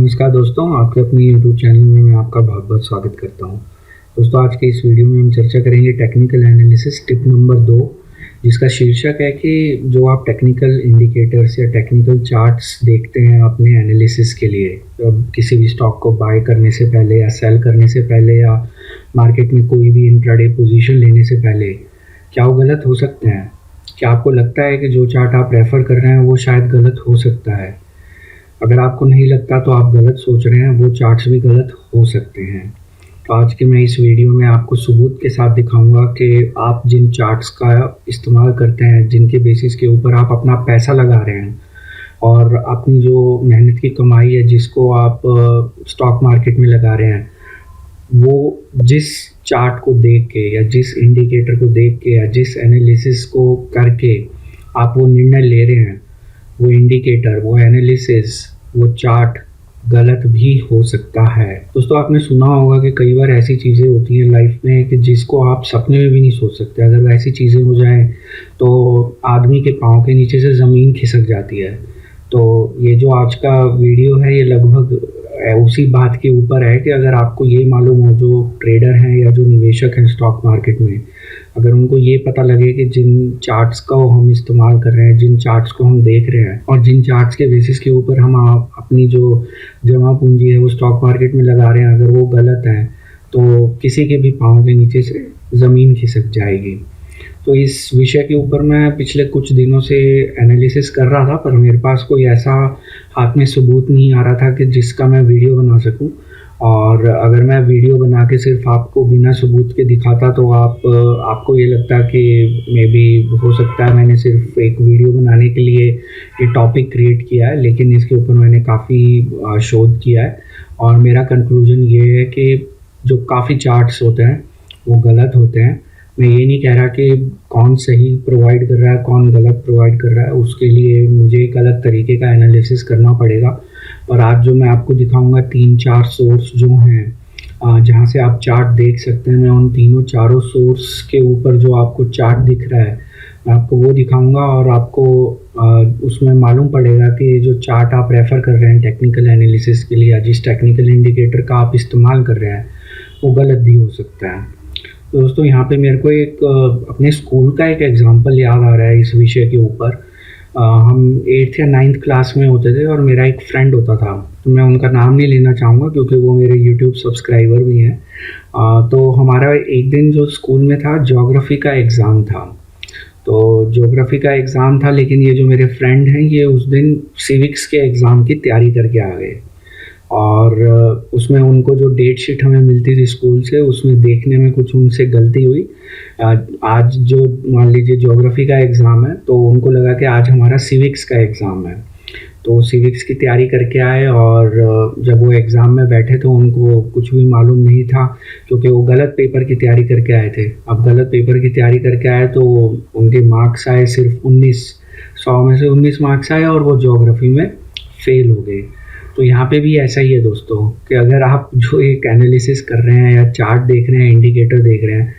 नमस्कार दोस्तों, आपके अपने यूट्यूब चैनल में मैं आपका बहुत बहुत स्वागत करता हूं। दोस्तों, आज के इस वीडियो में हम चर्चा करेंगे टेक्निकल एनालिसिस टिप नंबर 2, जिसका शीर्षक है कि जो आप टेक्निकल इंडिकेटर्स या टेक्निकल चार्ट्स देखते हैं अपने एनालिसिस के लिए, किसी भी स्टॉक को बाय करने से पहले या सेल करने से पहले या मार्केट में कोई भी इंट्राडे पोजीशन लेने से पहले, क्या वो गलत हो सकते हैं? क्या आपको लगता है कि जो चार्ट आप रेफ़र कर रहे हैं वो शायद गलत हो सकता है? अगर आपको नहीं लगता तो आप गलत सोच रहे हैं, वो चार्ट्स भी गलत हो सकते हैं। तो आज के मैं इस वीडियो में आपको सबूत के साथ दिखाऊंगा कि आप जिन चार्ट्स का इस्तेमाल करते हैं, जिनके बेसिस के ऊपर आप अपना पैसा लगा रहे हैं और अपनी जो मेहनत की कमाई है जिसको आप स्टॉक मार्केट में लगा रहे हैं, वो जिस चार्ट को देख के या जिस इंडिकेटर को देख के या जिस एनालिसिस को करके आप वो निर्णय ले रहे हैं, वो इंडिकेटर, वो एनालिसिस, वो चार्ट गलत भी हो सकता है। दोस्तों, आपने सुना होगा कि कई बार ऐसी चीज़ें होती हैं लाइफ में कि जिसको आप सपने में भी नहीं सोच सकते। अगर वैसी चीज़ें हो जाएं तो आदमी के पाँव के नीचे से ज़मीन खिसक जाती है। तो ये जो आज का वीडियो है, ये लगभग उसी बात के ऊपर है कि अगर आपको ये मालूम हो, जो ट्रेडर हैं या जो निवेशक हैं स्टॉक मार्केट में, अगर उनको ये पता लगे कि जिन चार्ट्स का हम इस्तेमाल कर रहे हैं, जिन चार्ट्स को हम देख रहे हैं और जिन चार्ट्स के बेसिस के ऊपर हम अपनी जो जमा पूंजी है वो स्टॉक मार्केट में लगा रहे हैं, अगर वो गलत हैं तो किसी के भी पाँव के नीचे से ज़मीन खिसक जाएगी। तो इस विषय के ऊपर मैं पिछले कुछ दिनों से एनालिसिस कर रहा था, पर मेरे पास कोई ऐसा हाथ में सबूत नहीं आ रहा था कि जिसका मैं वीडियो बना सकूं। और अगर मैं वीडियो बना के सिर्फ आपको बिना सबूत के दिखाता तो आपको ये लगता कि मे बी हो सकता है मैंने सिर्फ एक वीडियो बनाने के लिए ये टॉपिक क्रिएट किया है, लेकिन इसके ऊपर मैंने काफ़ी शोध किया है और मेरा कंक्लूजन ये है कि जो काफ़ी चार्ट्स होते हैं वो गलत होते हैं। मैं ये नहीं कह रहा कि कौन सही प्रोवाइड कर रहा है, कौन गलत प्रोवाइड कर रहा है, उसके लिए मुझे एक अलग तरीके का एनालिसिस करना पड़ेगा। और आज जो मैं आपको दिखाऊंगा 3-4 सोर्स जो हैं जहाँ से आप चार्ट देख सकते हैं, मैं उन चारों सोर्स के ऊपर जो आपको चार्ट दिख रहा है, मैं आपको वो दिखाऊंगा और आपको उसमें मालूम पड़ेगा कि जो चार्ट आप रेफ़र कर रहे हैं टेक्निकल एनालिसिस के लिए या जिस टेक्निकल इंडिकेटर का आप इस्तेमाल कर रहे हैं वो गलत भी हो सकता है। दोस्तों, यहाँ पे मेरे को एक अपने स्कूल का एक एग्जांपल याद आ रहा है इस विषय के ऊपर। हम 8th या 9th क्लास में होते थे और मेरा एक फ्रेंड होता था, तो मैं उनका नाम नहीं लेना चाहूँगा क्योंकि वो मेरे यूट्यूब सब्सक्राइबर भी हैं। तो हमारा एक दिन जो स्कूल में था, ज्योग्राफी का एग्ज़ाम था। तो ज्योग्राफी का एग्ज़ाम था, लेकिन ये जो मेरे फ्रेंड हैं ये उस दिन सिविक्स के एग्ज़ाम की तैयारी करके आ गए और उसमें उनको जो डेट शीट हमें मिलती थी स्कूल से, उसमें देखने में कुछ उनसे गलती हुई। आज जो मान लीजिए ज्योग्राफी का एग्ज़ाम है तो उनको लगा कि आज हमारा सिविक्स का एग्ज़ाम है, तो सिविक्स की तैयारी करके आए और जब वो एग्ज़ाम में बैठे तो उनको कुछ भी मालूम नहीं था क्योंकि वो गलत पेपर की तैयारी करके आए थे। अब गलत पेपर की तैयारी करके आए तो उनके मार्क्स आए सिर्फ 100 में से 19 मार्क्स आए और वो ज्योग्राफी में फ़ेल हो गए। तो यहाँ पे भी ऐसा ही है दोस्तों कि अगर आप जो एक एनालिसिस कर रहे हैं या चार्ट देख रहे हैं, इंडिकेटर देख रहे हैं,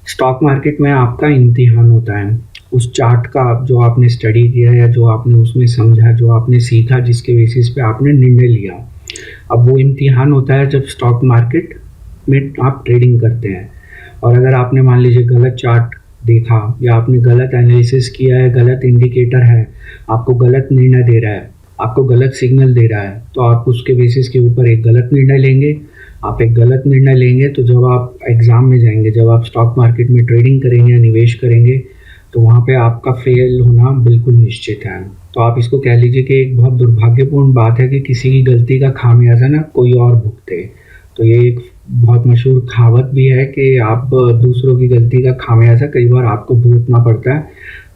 स्टॉक मार्केट में आपका इम्तिहान होता है उस चार्ट का, जो आपने स्टडी किया या जो आपने उसमें समझा, जो आपने सीखा, जिसके बेसिस पे आपने निर्णय लिया। अब वो इम्तिहान होता है जब स्टॉक मार्केट में आप ट्रेडिंग करते हैं और अगर आपने मान लीजिए गलत चार्ट देखा या आपने गलत एनालिसिस किया है, गलत इंडिकेटर है, आपको गलत निर्णय दे रहा है, आपको गलत सिग्नल दे रहा है, तो आप उसके बेसिस के ऊपर एक गलत निर्णय लेंगे। आप एक गलत निर्णय लेंगे तो जब आप एग्ज़ाम में जाएंगे, जब आप स्टॉक मार्केट में ट्रेडिंग करेंगे या निवेश करेंगे, तो वहाँ पे आपका फेल होना बिल्कुल निश्चित है। तो आप इसको कह लीजिए कि एक बहुत दुर्भाग्यपूर्ण बात है कि किसी की गलती का खामियाजा ना कोई और भुगते। तो ये एक बहुत मशहूर कहावत भी है कि आप दूसरों की गलती का खामियाजा कई बार आपको भुगतना पड़ता है।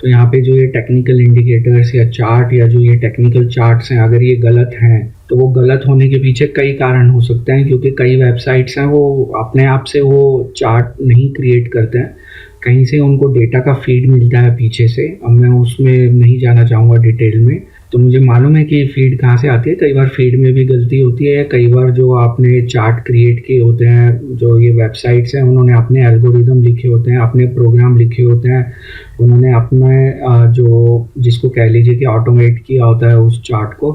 तो यहाँ पे जो ये टेक्निकल इंडिकेटर्स या चार्ट या जो ये टेक्निकल चार्ट्स हैं, अगर ये गलत हैं तो वो गलत होने के पीछे कई कारण हो सकते हैं, क्योंकि कई वेबसाइट्स हैं वो अपने आप से वो चार्ट नहीं क्रिएट करते हैं, कहीं से उनको डेटा का फीड मिलता है पीछे से। अब मैं उसमें नहीं जाना चाहूँगा डिटेल में, तो मुझे मालूम है कि फीड कहाँ से आती है। कई बार फीड में भी गलती होती है, कई बार जो आपने चार्ट क्रिएट किए होते हैं, जो ये वेबसाइट्स हैं, उन्होंने अपने एल्गोरिदम लिखे होते हैं, अपने प्रोग्राम लिखे होते हैं, उन्होंने अपने जो जिसको कह लीजिए कि ऑटोमेट किया होता है उस चार्ट को।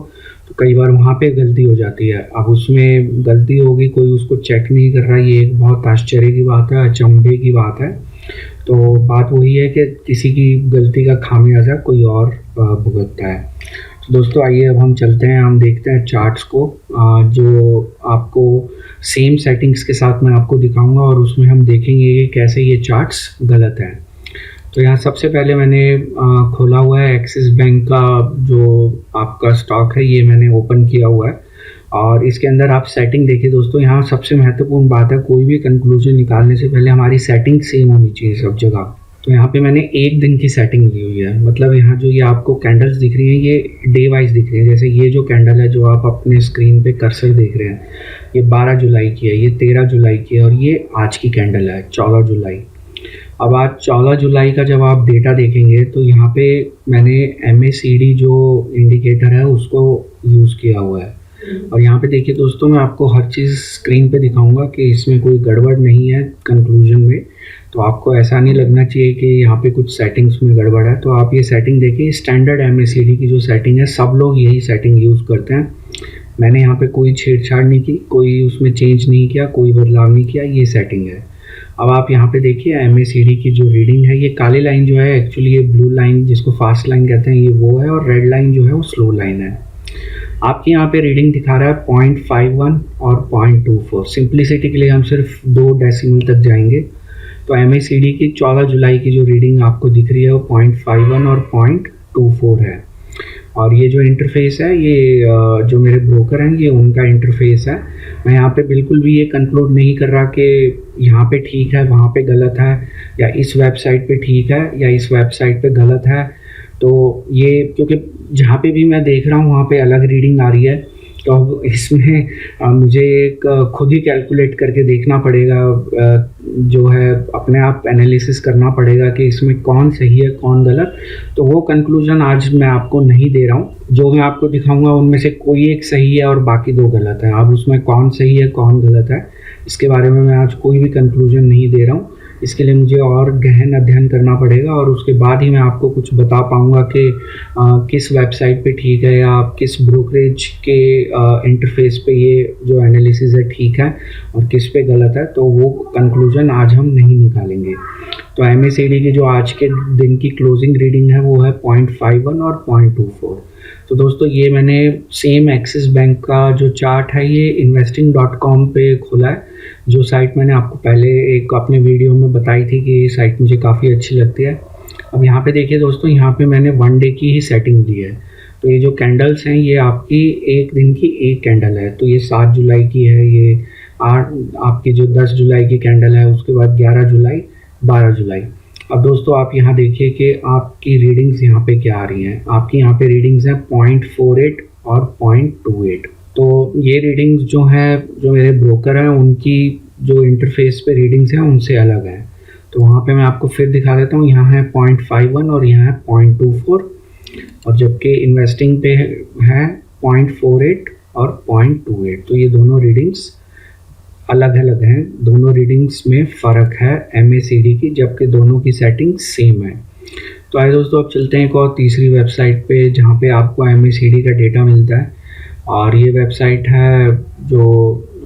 तो कई बार वहाँ पे गलती हो जाती है। अब उसमें गलती होगी, कोई उसको चेक नहीं कर रहा, ये एक बहुत आश्चर्य की बात है, अचंभे की बात है। तो बात वही है कि किसी की गलती का खामियाजा कोई और भुगतता है। तो दोस्तों आइए अब हम चलते हैं, हम देखते हैं चार्ट्स को, जो आपको सेम सेटिंग्स के साथ मैं आपको दिखाऊंगा और उसमें हम देखेंगे कि कैसे ये चार्ट्स गलत हैं। तो यहाँ सबसे पहले मैंने खोला हुआ है एक्सिस बैंक का जो आपका स्टॉक है, ये मैंने ओपन किया हुआ है और इसके अंदर आप सेटिंग देखिए दोस्तों। यहाँ सबसे महत्वपूर्ण बात है, कोई भी कंक्लूजन निकालने से पहले हमारी सेटिंग सेम होनी चाहिए सब जगह। तो यहाँ पे मैंने एक दिन की सेटिंग ली हुई है, मतलब यहाँ जो ये आपको कैंडल्स दिख रही हैं ये डे वाइज दिख रही हैं। जैसे ये जो कैंडल है जो आप अपने स्क्रीन पे कर्सर देख रहे हैं, ये 12 जुलाई की है, ये 13 जुलाई की है और ये आज की कैंडल है 14 जुलाई। अब आज 14 जुलाई का जब आप डेटा देखेंगे तो यहाँ पे मैंने MACD जो इंडिकेटर है उसको यूज़ किया हुआ है और यहाँ पे देखिए दोस्तों, मैं आपको हर चीज़ स्क्रीन पे दिखाऊंगा कि इसमें कोई गड़बड़ नहीं है कंक्लूजन में। तो आपको ऐसा नहीं लगना चाहिए कि यहाँ पे कुछ सेटिंग्स में गड़बड़ है। तो आप ये सेटिंग देखिए, स्टैंडर्ड MACD की जो सेटिंग है, सब लोग यही सेटिंग यूज़ करते हैं। मैंने यहाँ पे कोई छेड़छाड़ नहीं की, कोई उसमें चेंज नहीं किया, कोई बदलाव नहीं किया, ये सेटिंग है। अब आप यहाँ पे देखिए MACD की जो रीडिंग है, ये काली लाइन जो है एक्चुअली ये ब्लू लाइन जिसको फास्ट लाइन कहते हैं ये वो है, और रेड लाइन जो है वो स्लो लाइन है। आपके यहाँ पे रीडिंग दिखा रहा है 0.51 और 0.24। सिंप्लिसिटी के लिए हम सिर्फ 2 डेसिमल तक जाएंगे। तो MACD की 14 जुलाई की जो रीडिंग आपको दिख रही है वो 0.51 और 0.24 है। और ये जो इंटरफेस है, ये जो मेरे ब्रोकर हैं ये उनका इंटरफेस है। मैं यहाँ पे बिल्कुल भी ये कंक्लूड नहीं कर रहा कि यहाँ पे ठीक है वहाँ पे गलत है, या इस वेबसाइट पे ठीक है या इस वेबसाइट पे गलत है। तो ये क्योंकि जहाँ पे भी मैं देख रहा हूँ वहाँ पे अलग रीडिंग आ रही है, तो अब इसमें मुझे एक खुद ही कैलकुलेट करके देखना पड़ेगा, जो है अपने आप एनालिसिस करना पड़ेगा कि इसमें कौन सही है कौन गलत। तो वो कंक्लूजन आज मैं आपको नहीं दे रहा हूँ, जो मैं आपको दिखाऊंगा उनमें से कोई एक सही है और बाकी 2 गलत है। अब उसमें कौन सही है कौन गलत है इसके बारे में मैं आज कोई भी कंक्लूजन नहीं दे रहा हूँ। इसके लिए मुझे और गहन अध्ययन करना पड़ेगा और उसके बाद ही मैं आपको कुछ बता पाऊंगा कि किस वेबसाइट पे ठीक है या किस ब्रोकरेज के इंटरफेस पे ये जो एनालिसिस है ठीक है और किस पे गलत है। तो वो कंक्लूजन आज हम नहीं निकालेंगे। तो MACD की जो आज के दिन की क्लोजिंग रीडिंग है वो है 0.51 और 0.24। तो दोस्तों ये मैंने सेम एक्सिस बैंक का जो चार्ट है ये investing.com पे खोला है, जो साइट मैंने आपको पहले एक अपने वीडियो में बताई थी कि ये साइट मुझे काफ़ी अच्छी लगती है। अब यहाँ पे देखिए दोस्तों, यहाँ पे मैंने 1 डे की ही सेटिंग ली है। तो ये जो कैंडल्स हैं ये आपकी एक दिन की एक कैंडल है। तो ये 7 जुलाई की है, ये 8 आपकी जो 10 जुलाई की कैंडल है, उसके बाद 11 जुलाई, 12 जुलाई। अब दोस्तों आप यहाँ देखिए कि आपकी रीडिंग्स यहाँ पे क्या आ रही हैं। आपकी यहाँ पे रीडिंग्स हैं 0.48 और 0.28। तो ये रीडिंग्स जो हैं, जो मेरे ब्रोकर हैं उनकी जो इंटरफेस पे रीडिंग्स हैं उनसे अलग है। तो वहाँ पे मैं आपको फिर दिखा देता हूँ, यहाँ है 0.51 और यहाँ है 0.24, और जबकि इन्वेस्टिंग पे है 0.48 और 0.28। तो ये दोनों रीडिंग्स अलग अलग हैं, दोनों रीडिंग्स में फ़र्क है MACD की, जबकि दोनों की सेटिंग सेम है। तो आइए दोस्तों अब चलते हैं एक और तीसरी वेबसाइट पे जहाँ पे आपको MACD का डेटा मिलता है, और ये वेबसाइट है जो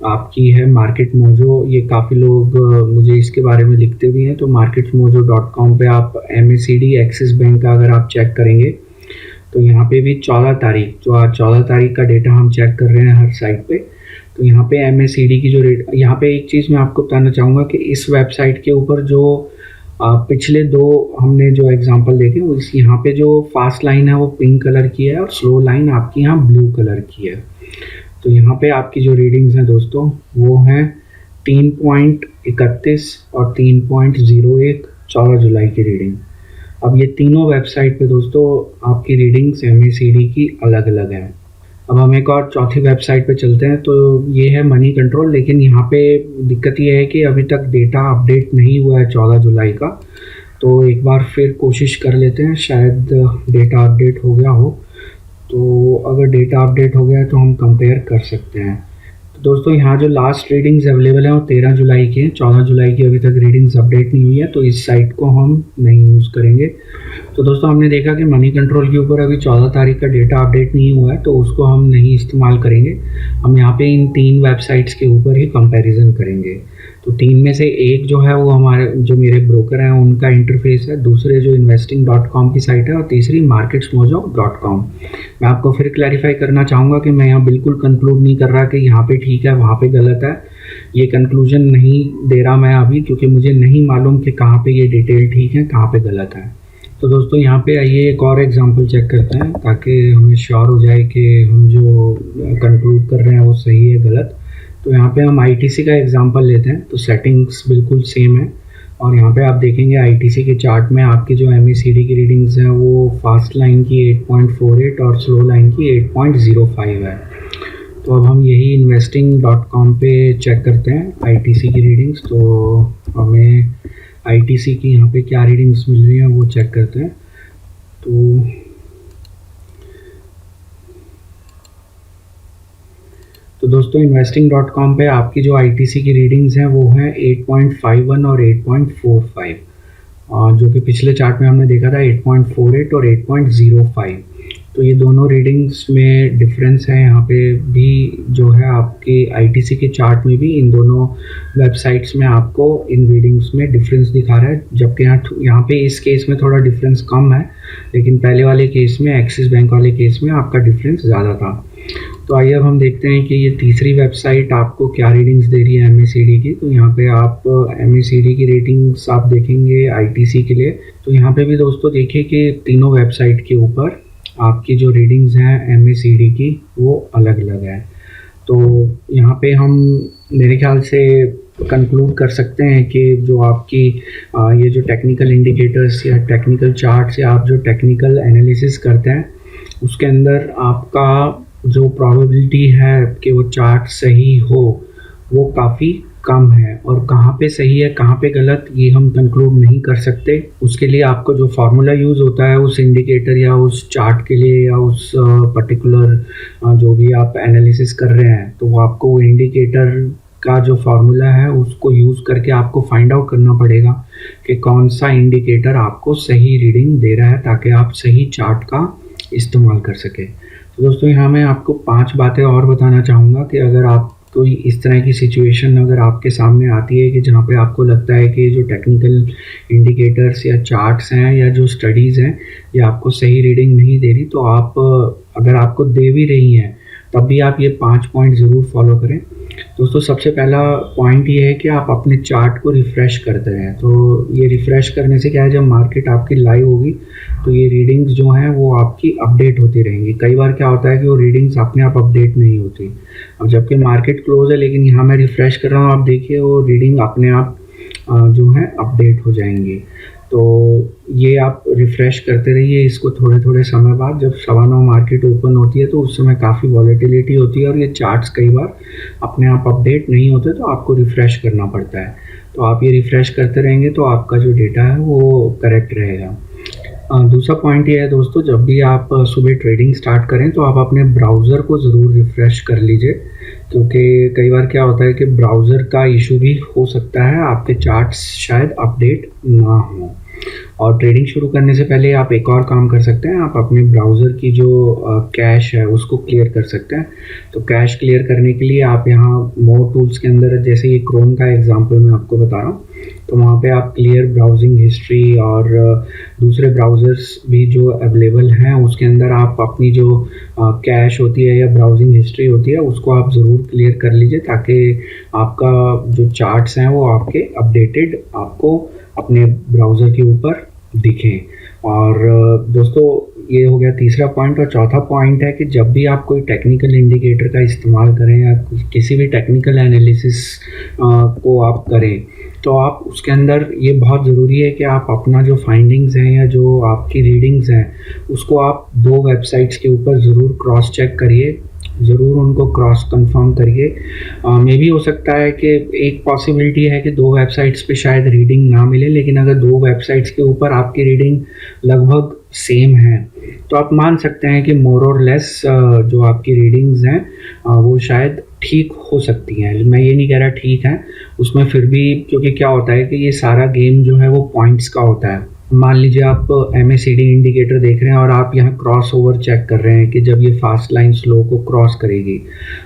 आपकी है मार्केट मोजो। ये काफ़ी लोग मुझे इसके बारे में लिखते भी हैं। तो marketmojo.com पे आप MACD एक्सिस बैंक का अगर आप चेक करेंगे तो यहाँ पे भी 14 तारीख, जो आज 14 तारीख का डेटा हम चेक कर रहे हैं हर साइट पे। तो यहाँ पे MACD की जो रेट, यहाँ पे एक चीज़ मैं आपको बताना चाहूँगा कि इस वेबसाइट के ऊपर जो पिछले 2 हमने जो एग्जांपल देखे, उस यहाँ पे जो फास्ट लाइन है वो पिंक कलर की है और स्लो लाइन आपकी यहाँ ब्लू कलर की है। तो यहाँ पे आपकी जो रीडिंग्स हैं दोस्तों वो हैं 3.31 और 3.01 14 जुलाई की रीडिंग। अब ये तीनों वेबसाइट पे दोस्तों आपकी रीडिंग्स MACD की अलग अलग है। अब हम एक और चौथी वेबसाइट पे चलते हैं। तो ये है मनी कंट्रोल, लेकिन यहाँ पे दिक्कत ये है कि अभी तक डेटा अपडेट नहीं हुआ है 14 जुलाई का। तो एक बार फिर कोशिश कर लेते हैं, शायद डेटा अपडेट हो गया हो। तो अगर डेटा अपडेट हो गया तो हम कंपेयर कर सकते हैं। दोस्तों यहाँ जो लास्ट रीडिंग्स अवेलेबल हैं वो 13 जुलाई की हैं, 14 जुलाई की अभी तक रीडिंग्स अपडेट नहीं हुई है, तो इस साइट को हम नहीं यूज़ करेंगे। तो दोस्तों हमने देखा कि मनी कंट्रोल के ऊपर अभी 14 तारीख का डेटा अपडेट नहीं हुआ है, तो उसको हम नहीं इस्तेमाल करेंगे। हम यहाँ पे इन 3 वेबसाइट्स के ऊपर ही कंपैरिजन करेंगे। तो 3 में से एक जो है वो हमारे जो मेरे ब्रोकर हैं उनका इंटरफेस है, दूसरे जो investing.com की साइट है, और तीसरी marketsmojo.com। मैं आपको फिर क्लैरिफाई करना चाहूँगा कि मैं यहाँ बिल्कुल कंक्लूड नहीं कर रहा कि यहाँ पे ठीक है वहाँ पे गलत है। ये कंक्लूजन नहीं दे रहा मैं अभी, क्योंकि मुझे नहीं मालूम कि कहाँ पे ये डिटेल ठीक है कहाँ पे गलत है। तो दोस्तों यहाँ पे आइए एक और एग्जांपल चेक करते हैं ताकि हमें श्योर हो जाए कि हम जो कंक्लूड कर रहे हैं वो सही है गलत। तो यहाँ पे हम ITC का एग्जांपल लेते हैं। तो सेटिंग्स बिल्कुल सेम है, और यहाँ पे आप देखेंगे ITC के चार्ट में आपकी जो MACD की रीडिंग्स हैं वो फास्ट लाइन की 8.48 और स्लो लाइन की 8.05 है। तो अब हम यही investing.com पे चेक करते हैं ITC की रीडिंग्स। तो हमें ITC की यहाँ पे क्या रीडिंग्स मिल रही हैं वो चेक करते हैं। तो दोस्तों investing.com पे आपकी जो ITC की रीडिंग्स हैं वो हैं 8.51 और 8.45, जो कि पिछले चार्ट में हमने देखा था 8.48 और 8.05। तो ये दोनों रीडिंग्स में डिफरेंस है। यहाँ पे भी जो है आपकी ITC के चार्ट में भी इन दोनों वेबसाइट्स में आपको इन रीडिंग्स में डिफरेंस दिखा रहा है, जबकि यहाँ पे इस केस में थोड़ा डिफरेंस कम है, लेकिन पहले वाले केस में एक्सिस बैंक वाले केस में आपका डिफरेंस ज़्यादा था। तो आइए अब हम देखते हैं कि ये तीसरी वेबसाइट आपको क्या रीडिंग्स दे रही है MACD की। तो यहाँ पे आप MACD की रेटिंग्स आप देखेंगे ITC के लिए। तो यहाँ पे भी दोस्तों देखिए कि तीनों वेबसाइट के ऊपर आपकी जो रीडिंग्स हैं MACD की वो अलग अलग है। तो यहाँ पे हम मेरे ख्याल से कंक्लूड कर सकते हैं कि जो आपकी ये जो टेक्निकल इंडिकेटर्स या टेक्निकल चार्ट्स या आप जो टेक्निकल एनालिसिस करते हैं उसके अंदर आपका जो प्रोबेबिलिटी है कि वो चार्ट सही हो वो काफ़ी कम है, और कहाँ पे सही है कहाँ पे गलत ये हम कंक्लूड नहीं कर सकते। उसके लिए आपको जो फार्मूला यूज़ होता है उस इंडिकेटर या उस चार्ट के लिए या उस पर्टिकुलर जो भी आप एनालिसिस कर रहे हैं, तो वो आपको वो इंडिकेटर का जो फार्मूला है उसको यूज़ करके आपको फाइंड आउट करना पड़ेगा कि कौन सा इंडिकेटर आपको सही रीडिंग दे रहा है, ताकि आप सही चार्ट का इस्तेमाल कर सके। तो दोस्तों यहाँ मैं आपको 5 बातें और बताना चाहूँगा कि अगर आप कोई इस तरह की सिचुएशन अगर आपके सामने आती है कि जहाँ पे आपको लगता है कि जो टेक्निकल इंडिकेटर्स या चार्ट्स हैं या जो स्टडीज़ हैं ये आपको सही रीडिंग नहीं दे रही, तो आप अगर आपको दे भी रही हैं तब भी आप ये 5 पॉइंट ज़रूर फॉलो करें। दोस्तों सबसे पहला पॉइंट ये है कि आप अपने चार्ट को रिफ़्रेश करते रहें। तो ये रिफ़्रेश करने से क्या है, जब मार्केट आपकी लाइव होगी तो ये रीडिंग्स जो हैं वो आपकी अपडेट होती रहेंगी। कई बार क्या होता है कि वो रीडिंग्स अपने आप अपडेट नहीं होती। अब जबकि मार्केट क्लोज है लेकिन यहाँ मैं रिफ़्रेश कर रहा हूँ, आप देखिए वो रीडिंग अपने आप जो है अपडेट हो जाएंगी। तो ये आप रिफ़्रेश करते रहिए इसको थोड़े थोड़े समय बाद। जब 9:15 मार्केट ओपन होती है तो उस समय काफ़ी वॉलेटिलिटी होती है और ये चार्ट्स कई बार अपने आप अपडेट नहीं होते, तो आपको रिफ़्रेश करना पड़ता है। तो आप ये रिफ़्रेश करते रहेंगे तो आपका जो डेटा है वो करेक्ट रहेगा। दूसरा पॉइंट ये है दोस्तों, जब भी आप सुबह ट्रेडिंग स्टार्ट करें तो आप अपने ब्राउज़र को ज़रूर रिफ़्रेश कर लीजिए, क्योंकि कई बार क्या होता है कि ब्राउज़र का इशू भी हो सकता है, आपके चार्ट्स शायद अपडेट ना हो। और ट्रेडिंग शुरू करने से पहले आप एक और काम कर सकते हैं, आप अपने ब्राउज़र की जो कैश है उसको क्लियर कर सकते हैं। तो कैश क्लियर करने के लिए आप यहाँ मोर टूल्स के अंदर, जैसे ये क्रोम का एग्जांपल मैं आपको बता रहा हूँ, तो वहाँ पे आप क्लियर ब्राउजिंग हिस्ट्री और दूसरे ब्राउज़र्स भी जो अवेलेबल हैं उसके अंदर आप अपनी जो कैश होती है या ब्राउजिंग हिस्ट्री होती है उसको आप ज़रूर क्लियर कर लीजिए, ताकि आपका जो चार्ट्स हैं वो आपके अपडेटेड आपको अपने ब्राउज़र के ऊपर दिखें। और दोस्तों ये हो गया तीसरा पॉइंट। और चौथा पॉइंट है कि जब भी आप कोई टेक्निकल इंडिकेटर का इस्तेमाल करें या किसी भी टेक्निकल एनालिसिस को आप करें, तो आप उसके अंदर ये बहुत ज़रूरी है कि आप अपना जो फाइंडिंग्स हैं या जो आपकी रीडिंग्स हैं उसको आप 2 वेबसाइट्स के ऊपर ज़रूर क्रॉस चेक करिए, ज़रूर उनको क्रॉस कंफर्म करिए। मे भी हो सकता है कि एक पॉसिबिलिटी है कि 2 वेबसाइट्स पे शायद रीडिंग ना मिले, लेकिन अगर 2 वेबसाइट्स के ऊपर आपकी रीडिंग लगभग सेम हैं तो आप मान सकते हैं कि मोर और लेस जो आपकी रीडिंग्स हैं वो शायद ठीक हो सकती हैं। मैं ये नहीं कह रहा ठीक है, उसमें फिर भी क्योंकि क्या होता है कि ये सारा गेम जो है वो पॉइंट्स का होता है। मान लीजिए आप MACD इंडिकेटर देख रहे हैं और आप यहाँ क्रॉस ओवर चेक कर रहे हैं कि जब ये फास्ट लाइन स्लो को क्रॉस करेगी,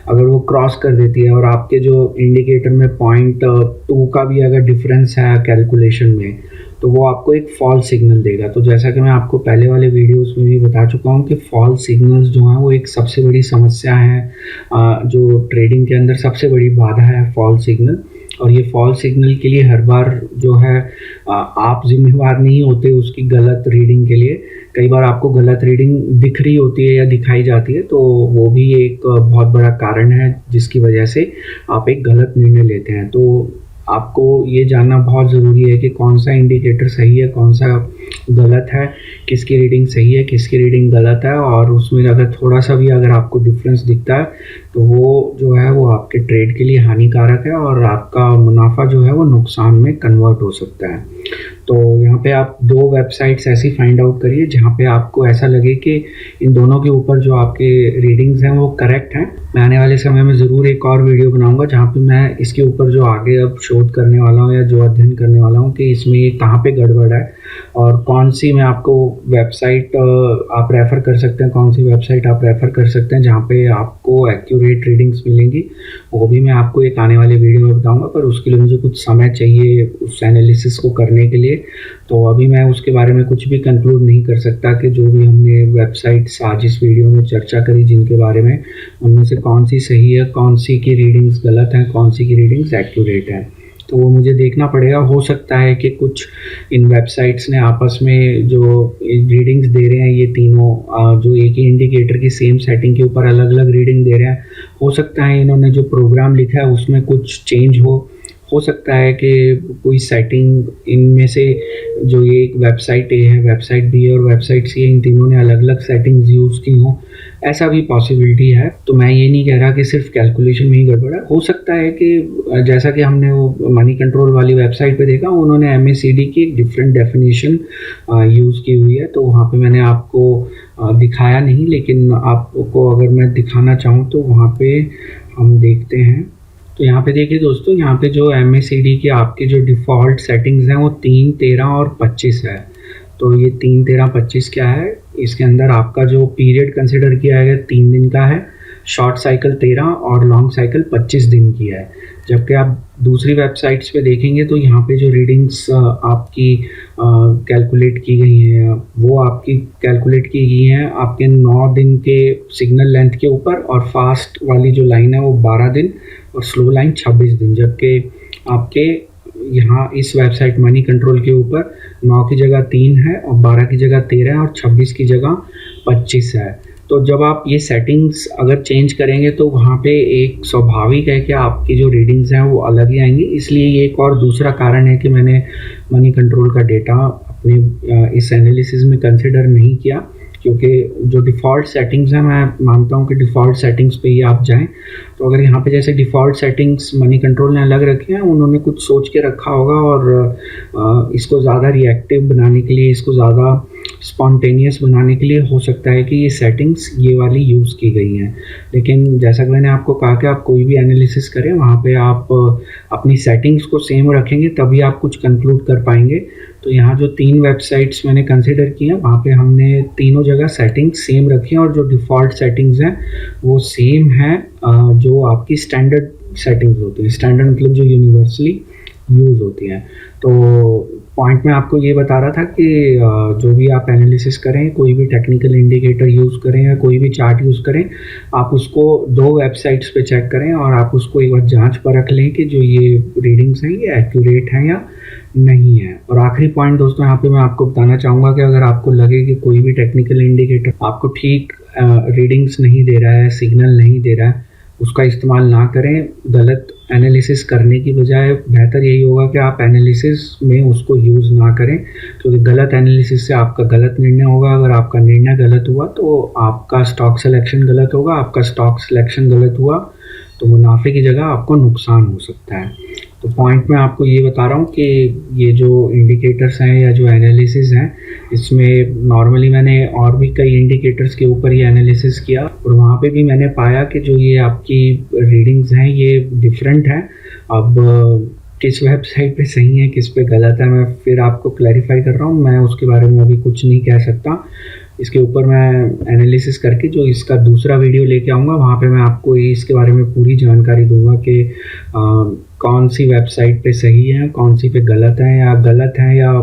अगर वो क्रॉस कर देती है और आपके जो इंडिकेटर में 0.2 का भी अगर डिफरेंस है कैलकुलेशन में, तो वो आपको एक फॉल्स सिग्नल देगा। तो जैसा कि मैं आपको पहले वाले वीडियोस में भी बता चुका हूँ कि फॉल्स सिग्नल्स जो हैं वो एक सबसे बड़ी समस्या है, जो ट्रेडिंग के अंदर सबसे बड़ी बाधा है फॉल्स सिग्नल। और ये फॉल्स सिग्नल के लिए हर बार जो है आप जिम्मेवार नहीं होते उसकी गलत रीडिंग के लिए। कई बार आपको गलत रीडिंग दिख रही होती है या दिखाई जाती है, तो वो भी एक बहुत बड़ा कारण है जिसकी वजह से आप एक गलत निर्णय लेते हैं। तो आपको ये जानना बहुत ज़रूरी है कि कौन सा इंडिकेटर सही है, कौन सा गलत है, किसकी रीडिंग सही है, किसकी रीडिंग गलत है। और उसमें अगर थोड़ा सा भी अगर आपको डिफरेंस दिखता है तो वो जो है वो आपके ट्रेड के लिए हानिकारक है और आपका मुनाफा जो है वो नुकसान में कन्वर्ट हो सकता है। तो यहाँ पे आप 2 वेबसाइट्स ऐसी फाइंड आउट करिए जहाँ पे आपको ऐसा लगे कि इन दोनों के ऊपर जो आपके रीडिंग्स हैं वो करेक्ट हैं। मैं आने वाले समय में ज़रूर एक और वीडियो बनाऊंगा जहाँ पे मैं इसके ऊपर जो आगे अब शोध करने वाला हूँ या जो अध्ययन करने वाला हूँ कि इसमें ये कहाँ पे गड़बड़ है और कौन सी मैं आपको वेबसाइट आप रेफ़र कर सकते हैं, कौन सी वेबसाइट आप रेफ़र कर सकते हैं जहाँ पे आपको एक्यूरेट रीडिंग्स मिलेंगी। वो भी मैं आपको एक आने वाले वीडियो में बताऊंगा, पर उसके लिए मुझे कुछ समय चाहिए उस एनालिसिस को करने के लिए। तो अभी मैं उसके बारे में कुछ भी कंक्लूड नहीं कर सकता कि जो भी हमने वेबसाइट्स आज इस वीडियो में चर्चा करी जिनके बारे में, उनमें से कौन सी सही है, कौन सी की रीडिंग्स गलत हैं, कौन सी की रीडिंग्स एक्यूरेट हैं। तो वो मुझे देखना पड़ेगा। हो सकता है कि कुछ इन वेबसाइट्स ने आपस में जो रीडिंग्स दे रहे हैं ये तीनों जो एक ही इंडिकेटर की सेम सेटिंग के ऊपर अलग अलग रीडिंग दे रहे हैं, हो सकता है इन्होंने जो प्रोग्राम लिखा है उसमें कुछ चेंज हो सकता है कि कोई सेटिंग इनमें से जो ये एक वेबसाइट ए है, वेबसाइट बी है और वेबसाइट सी है, इन तीनों ने अलग अलग सेटिंग्स यूज़ की हों, ऐसा भी पॉसिबिलिटी है। तो मैं ये नहीं कह रहा कि सिर्फ कैलकुलेशन में ही गड़बड़ है। हो सकता है कि जैसा कि हमने वो मनी कंट्रोल वाली वेबसाइट पे देखा, उन्होंने MACD की एक डिफरेंट डेफिनेशन यूज़ की हुई है, तो वहाँ पे मैंने आपको दिखाया नहीं, लेकिन आपको अगर मैं दिखाना चाहूँ तो वहाँ पे हम देखते हैं। तो यहाँ पे देखिए दोस्तों, यहाँ पे जो MACD की आपके जो डिफ़ॉल्ट सेटिंग्स हैं वो 3, 13 और 25 है। तो ये 3, 13, 25 क्या है, इसके अंदर आपका जो पीरियड कंसिडर किया है 3 दिन का है, शॉर्ट साइकिल 13 और लॉन्ग साइकिल 25 दिन की है। जबकि आप दूसरी वेबसाइट्स पे देखेंगे तो यहाँ पे जो रीडिंग्स आपकी कैलकुलेट की गई हैं वो आपकी कैलकुलेट की गई हैं आपके 9 दिन के सिग्नल लेंथ के ऊपर, और फास्ट वाली जो लाइन है वो 12 दिन और स्लो लाइन 26 दिन। जबकि आपके यहाँ इस वेबसाइट मनी कंट्रोल के ऊपर 9 की जगह 3 है और 12 की जगह 13 है और 26 की जगह 25 है। तो जब आप ये सेटिंग्स अगर चेंज करेंगे तो वहाँ पे एक स्वाभाविक है कि आपकी जो रीडिंग्स हैं वो अलग ही आएंगी। इसलिए ये एक और दूसरा कारण है कि मैंने मनी कंट्रोल का डेटा अपने इस एनालिसिस में कंसिडर नहीं किया, क्योंकि जो डिफ़ॉल्ट सेटिंग्स हैं मैं मानता हूँ कि डिफ़ॉल्ट सेटिंग्स पे ही आप जाएं। तो अगर यहाँ पे जैसे डिफ़ॉल्ट सेटिंग्स मनी कंट्रोल ने अलग रखी हैं, उन्होंने कुछ सोच के रखा होगा और इसको ज़्यादा रिएक्टिव बनाने के लिए, इसको ज़्यादा स्पॉन्टेनियस बनाने के लिए हो सकता है कि ये सेटिंग्स ये वाली यूज़ की गई हैं। लेकिन जैसा कि मैंने आपको कहा कि आप कोई भी एनालिसिस करें वहाँ पे आप अपनी सेटिंग्स को सेम रखेंगे तभी आप कुछ कंक्लूड कर पाएंगे। तो यहाँ जो 3 वेबसाइट्स मैंने कंसिडर की हैं वहाँ पे हमने तीनों जगह सेटिंग्स सेम रखी हैं और जो डिफ़ॉल्ट सेटिंग्स हैं वो सेम हैं जो आपकी स्टैंडर्ड सेटिंग्स होती हैं। स्टैंडर्ड मतलब जो यूनिवर्सली यूज़ होती हैं। तो पॉइंट में आपको ये बता रहा था कि जो भी आप एनालिसिस करें, कोई भी टेक्निकल इंडिकेटर यूज़ करें या कोई भी चार्ट यूज़ करें, आप उसको 2 वेबसाइट्स पे चेक करें और आप उसको एक बार जांच परख लें कि जो ये रीडिंग्स हैं ये एक्यूरेट हैं या नहीं है। और आखिरी पॉइंट दोस्तों यहाँ पे मैं आपको बताना चाहूँगा कि अगर आपको लगे कि कोई भी टेक्निकल इंडिकेटर आपको ठीक रीडिंग्स नहीं दे रहा है, सिग्नल नहीं दे रहा है, उसका इस्तेमाल ना करें। गलत एनालिसिस करने की बजाय बेहतर यही होगा कि आप एनालिसिस में उसको यूज़ ना करें, क्योंकि गलत एनालिसिस से आपका गलत निर्णय होगा। अगर आपका निर्णय गलत हुआ तो आपका स्टॉक सिलेक्शन गलत होगा, आपका स्टॉक सिलेक्शन गलत हुआ तो मुनाफे की जगह आपको नुकसान हो सकता है। तो पॉइंट मैं आपको ये बता रहा हूँ कि ये जो इंडिकेटर्स हैं या जो एनालिसिस हैं, इसमें नॉर्मली मैंने और भी कई इंडिकेटर्स के ऊपर ये एनालिसिस किया और वहाँ पे भी मैंने पाया कि जो ये आपकी रीडिंग्स हैं ये डिफरेंट हैं। अब किस वेबसाइट पे सही है किस पे गलत है मैं फिर आपको क्लैरिफाई कर रहा हूँ, मैं उसके बारे में अभी कुछ नहीं कह सकता। इसके ऊपर मैं एनालिसिस करके जो इसका दूसरा वीडियो लेके आऊँगा वहाँ पे मैं आपको इसके बारे में पूरी जानकारी दूंगा कि कौन सी वेबसाइट पे सही है, कौन सी पे गलत है या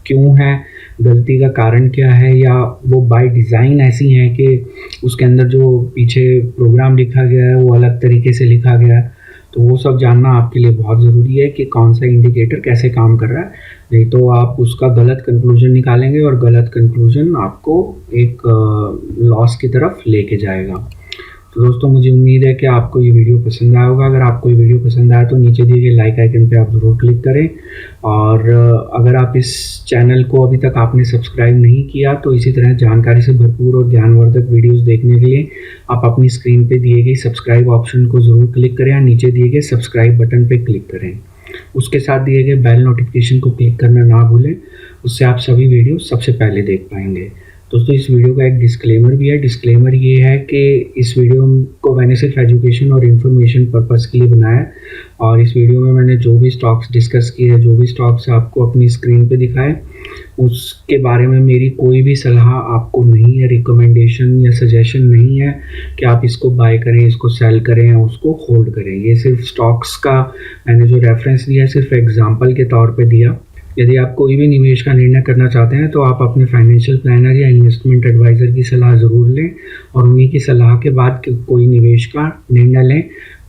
क्यों है, गलती का कारण क्या है, या वो बाय डिज़ाइन ऐसी हैं कि उसके अंदर जो पीछे प्रोग्राम लिखा गया है वो अलग तरीके से लिखा गया है। तो वो सब जानना आपके लिए बहुत ज़रूरी है कि कौन सा इंडिकेटर कैसे काम कर रहा है, नहीं तो आप उसका गलत कंक्लूजन निकालेंगे और गलत कंक्लूजन आपको एक लॉस की तरफ लेके जाएगा। तो दोस्तों मुझे उम्मीद है कि आपको ये वीडियो पसंद आया होगा। अगर आपको ये वीडियो पसंद आया तो नीचे दिए गए लाइक आइकन पे आप ज़रूर क्लिक करें, और अगर आप इस चैनल को अभी तक आपने सब्सक्राइब नहीं किया तो इसी तरह जानकारी से भरपूर और ज्ञानवर्धक वीडियोस देखने के लिए आप अपनी स्क्रीन पे दिए गए सब्सक्राइब ऑप्शन को ज़रूर क्लिक करें या नीचे दिए गए सब्सक्राइब बटन पर क्लिक करें। उसके साथ दिए गए बेल नोटिफिकेशन को क्लिक करना ना भूलें, उससे आप सभी वीडियो सबसे पहले देख पाएंगे। दोस्तों इस वीडियो का एक डिस्क्लेमर भी है। डिस्क्लेमर ये है कि इस वीडियो को मैंने सिर्फ एजुकेशन और इन्फॉर्मेशन पर्पस के लिए बनाया है, और इस वीडियो में मैंने जो भी स्टॉक्स डिस्कस किए हैं, जो भी स्टॉक्स आपको अपनी स्क्रीन पे दिखाए, उसके बारे में मेरी कोई भी सलाह आपको नहीं है, रिकमेंडेशन या सजेशन नहीं है कि आप इसको बाय करें, इसको सेल करें या उसको होल्ड करें। ये सिर्फ स्टॉक्स का मैंने जो रेफरेंस दिया है सिर्फ एग्जाम्पल के तौर पर दिया। यदि आप कोई भी निवेश का निर्णय करना चाहते हैं तो आप अपने फाइनेंशियल प्लानर या इन्वेस्टमेंट एडवाइज़र की सलाह ज़रूर लें और उन्हीं की सलाह के बाद कोई निवेश का निर्णय लें।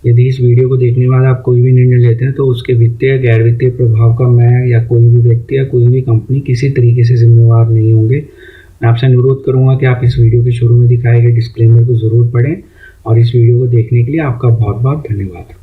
यदि इस वीडियो को देखने के बाद आप कोई भी निर्णय लेते हैं तो उसके वित्तीय गैर वित्तीय प्रभाव का मैं या कोई भी व्यक्ति या कोई भी कंपनी किसी तरीके से जिम्मेवार नहीं होंगे। मैं आपसे अनुरोध करूँगा कि आप इस वीडियो के शुरू में दिखाए गए डिस्क्लेमर को ज़रूर पढ़ें, और इस वीडियो को देखने के लिए आपका बहुत बहुत धन्यवाद।